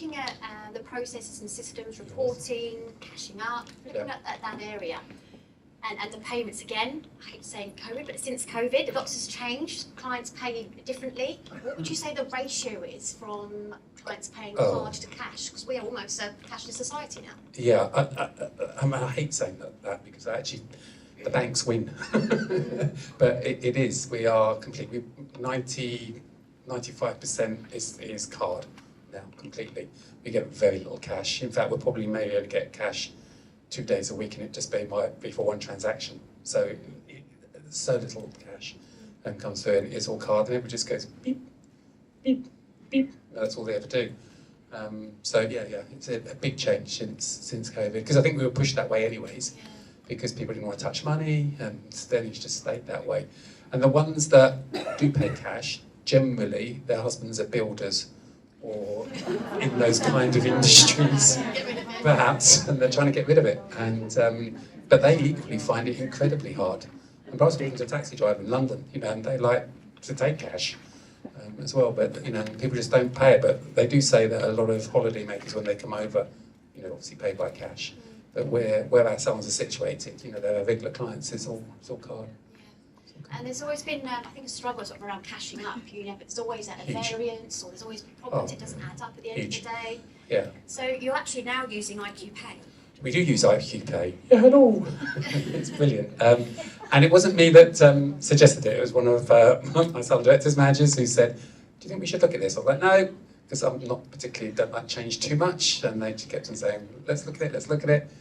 looking at the processes and systems, reporting, cashing up, looking at that area. And the payments again, I hate saying COVID, but since COVID, lots has changed. Clients pay differently. What would you say the ratio is from clients paying card to cash? Because we are almost a cashless society now. Yeah, I hate saying that because actually the banks win. But it is, we are completely, 95% is card now, completely. We get very little cash. In fact, we'll probably maybe only get cash 2 days a week, and it just be for one transaction. So so little cash comes through, and it's all card, and it just goes beep, beep, beep. That's all they ever do. So yeah, it's a big change since COVID, because I think we were pushed that way anyways, because people didn't want to touch money, and then it's just stayed that way. And the ones that do pay cash, generally their husbands are builders or in those kind of industries, perhaps, and they're trying to get rid of it. And but they equally find it incredibly hard. And I was speaking to a taxi driver in London, and they like to take cash as well, but people just don't pay it. But they do say that a lot of holiday makers, when they come over, obviously pay by cash. But where our salons are situated, their regular clients, it's all card. And there's always been, I think, a struggle sort of around cashing up. There's always a variance, or there's always problems. It doesn't add up at the end of the day. Yeah. So you're actually now using IQ Pay. We do use IQ Pay. Yeah, hello. It's brilliant. And it wasn't me that suggested it. It was one of my salon directors, managers, who said, "Do you think we should look at this?" I was like, "No," because I'm not particularly don't like change too much. And they just kept on saying, "Let's look at it."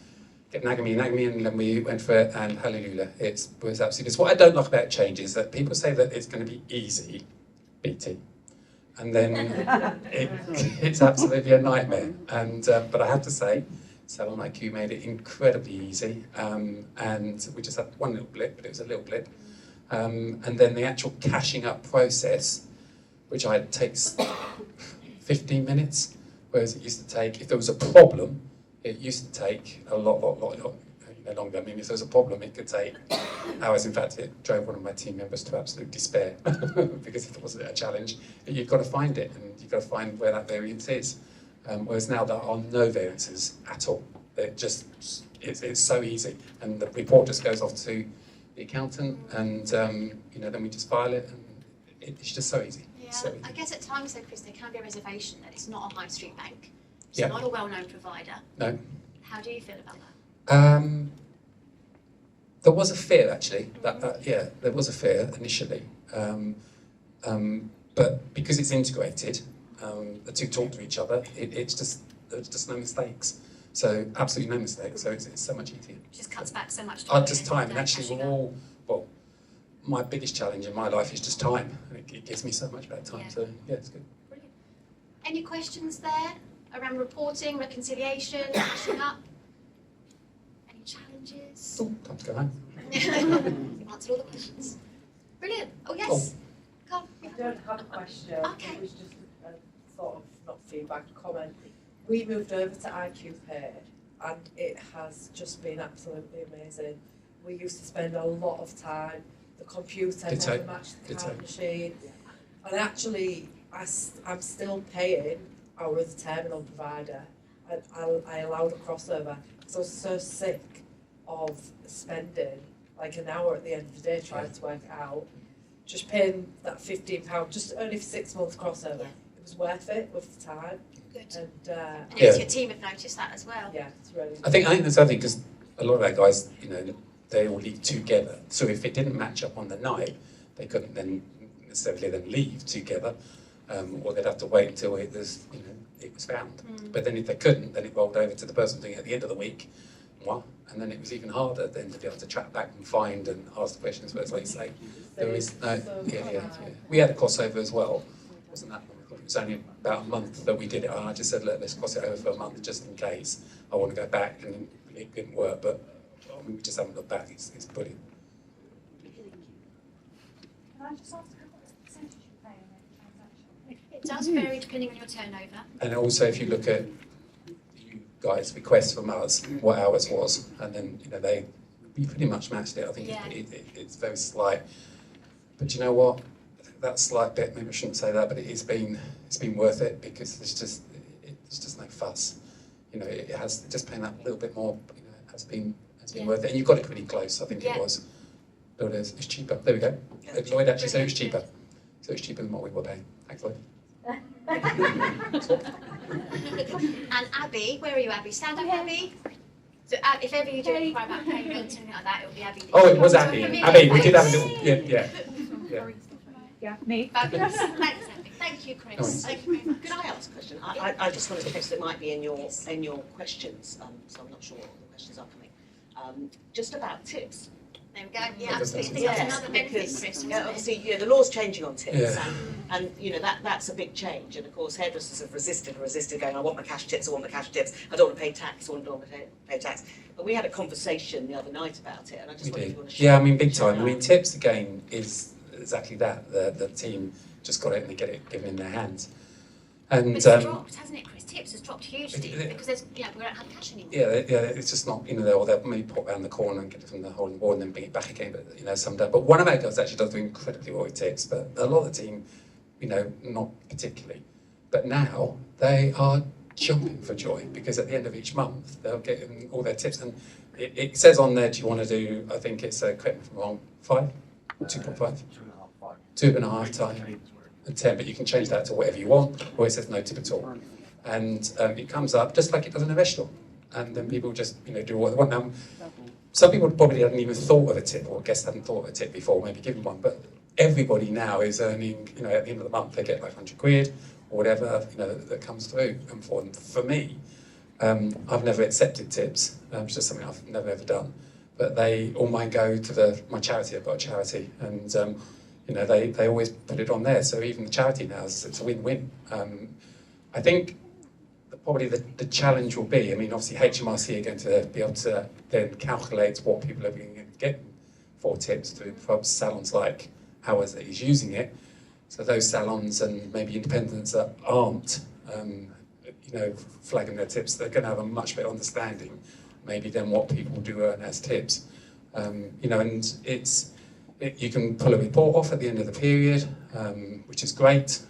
Get nagging me, and then we went for it, and hallelujah, it was absolutely. It's what I don't like about change is that people say that it's going to be easy, BT, and then it's absolutely a nightmare. And but I have to say, SalonIQ made it incredibly easy, and we just had one little blip, but it was a little blip, and then the actual cashing up process, which takes 15 minutes, whereas it used to take, if there was a problem, it used to take a lot longer. I mean, if there was a problem, it could take hours. In fact, it drove one of my team members to absolute despair because if it wasn't a challenge, you've got to find it, and you've got to find where that variance is. Whereas now there are no variances at all. It's so easy, and the report just goes off to the accountant, and then we just file it, and it's just so easy. Yeah, so easy. I guess at times though, Chris, there can be a reservation that it's not a high street bank. It's not a well-known provider. No. How do you feel about that? There was a fear, actually. There was a fear initially. But because it's integrated, the two talk to each other, there's just no mistakes. So absolutely no mistakes. So it's so much easier. It just cuts back so much time. Just time. And actually my biggest challenge in my life is just time. It gives me so much better time. So yeah, it's good. Brilliant. Any questions there? Around reporting, reconciliation, cashing up? Any challenges? Oh, time to go home. You've answered all the questions. Brilliant. Oh, yes. Come. I don't have a question. Okay. It was just a sort of, not feedback, comment. We moved over to IQ Pay, and it has just been absolutely amazing. We used to spend a lot of time. The computer never matched the card machine. And actually, I'm still paying our other terminal provider, and I allowed a crossover because I was so sick of spending like an hour at the end of the day trying to work it out, just paying that £15 just only for 6 months crossover. It was worth it with the time. Good. And your team have noticed that as well. Yeah, it's really. I think that's something because a lot of our guys, they all leave together. So if it didn't match up on the night, they couldn't then necessarily then leave together. Or they'd have to wait until it was found. But then if they couldn't, then it rolled over to the person doing it at the end of the week. And then it was even harder then to be able to track back and find and ask the questions. Whereas, like you say, there is no. We had a crossover as well. It wasn't that long. It was only about a month that we did it, and I just said, look, let's cross it over for a month just in case. I want to go back, and it didn't work. But we just haven't looked back. It's brilliant. Can I just ask what percentage you pay on every transaction? It does vary depending on your turnover. And also, if you look at you guys' requests from us, what ours was, and then we pretty much matched it. I think it's very slight. But you know what? That slight bit, maybe I shouldn't say that, but it's been worth it because it's There's just no fuss. You know, it has just paying that little bit more. You know, has been Yeah. worth it, and you got it pretty close. I think Yeah. it was. But it's cheaper. There we go. Lloyd actually said it was cheaper. So it's cheaper than what we were paying. Thanks, Lloyd. And Abby, where are you, Abby? Stand up, Abby. So if ever you do inquire about payment or anything like that, it'll be Abby. Oh, it was Abby. Abby, we did have a little. Yeah. Yeah, me. Fabulous. Thanks, Abby. Thank you, Chris. Nice. Thank you very much. Could I ask a question? I just want to check that it might be in your questions, so I'm not sure what the questions are coming. Just about tips. There we go. Yeah, Yeah, absolutely. Yeah, That's another benefit, because, Chris, yeah, isn't it? obviously, the law's changing on tips, Yeah. and you know that's a big change. And of course, hairdressers have resisted, going, I want my cash tips, I want my cash tips. I don't want to pay tax, I don't want to pay tax. But we had a conversation the other night about it, and I just We wondered if did. you want to share. Yeah, I mean, big time. I mean, tips again is exactly that. The team just got it and they get it given in their hands. But And it's dropped, hasn't it, Chris? Tips has dropped hugely because there's, we don't have cash anymore. yeah, it's just not, you know, they'll maybe pop around the corner and get it from the hole in the wall and then bring it back again. But you know, some don't. But one of our girls actually does do incredibly well with tips, but a lot of the team, you know, not particularly. But now they are jumping for joy because at the end of each month they'll get all their tips, and it says on there, do you want to do? I think it's correct me if I'm wrong, 5, 2.5, 2.5 time. And 10, but you can change that to whatever you want, or it says no tip at all. And it comes up just like it does in a vegetable. And then people just, you know, do what they want. Now, some people probably hadn't even thought of a tip, or guests hadn't thought of a tip before, maybe given one, but everybody now is earning, you know, at the end of the month, they get like 100 quid, or whatever, you know, that comes through. And for me, I've never accepted tips. It's just something I've never ever done. But all mine go to my charity. I've got a charity, and you know, they always put it on there. So even the charity now, it's a win-win. I think probably the challenge will be, I mean, obviously HMRC are going to be able to then calculate what people are going to get for tips through perhaps salons like ours that is using it. So those salons and maybe independents that aren't, you know, flagging their tips, they're going to have a much better understanding maybe than what people do earn as tips. You know, and you can pull a report off at the end of the period, which is great.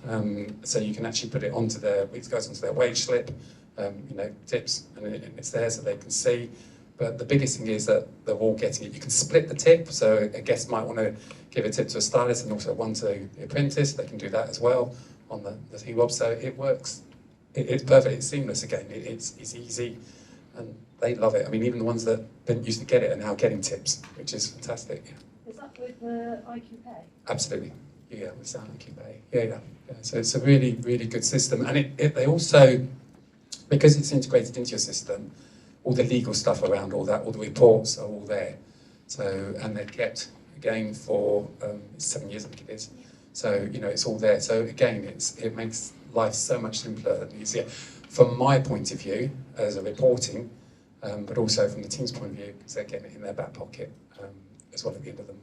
So you can actually put it it goes onto their wage slip, you know, tips, and it's there so they can see. But the biggest thing is that they're all getting it. You can split the tip, so a guest might want to give a tip to a stylist and also one to the apprentice. They can do that as well on the T-Rob, so it works. It's perfect, it's seamless again. It's easy, and they love it. I mean, even the ones that didn't used to get it are now getting tips, which is fantastic. Yeah. Is that with the IQ Pay? Absolutely, yeah, with SalonIQ Pay. Yeah. So it's a really, really good system, and they also, because it's integrated into your system, all the legal stuff around all that, all the reports are all there. So, and they're kept again for 7 years, I think it is. So you know, it's all there. So again, it makes life so much simpler and easier from my point of view as a reporting, but also from the team's point of view, because they're getting it in their back pocket as well at the end of them.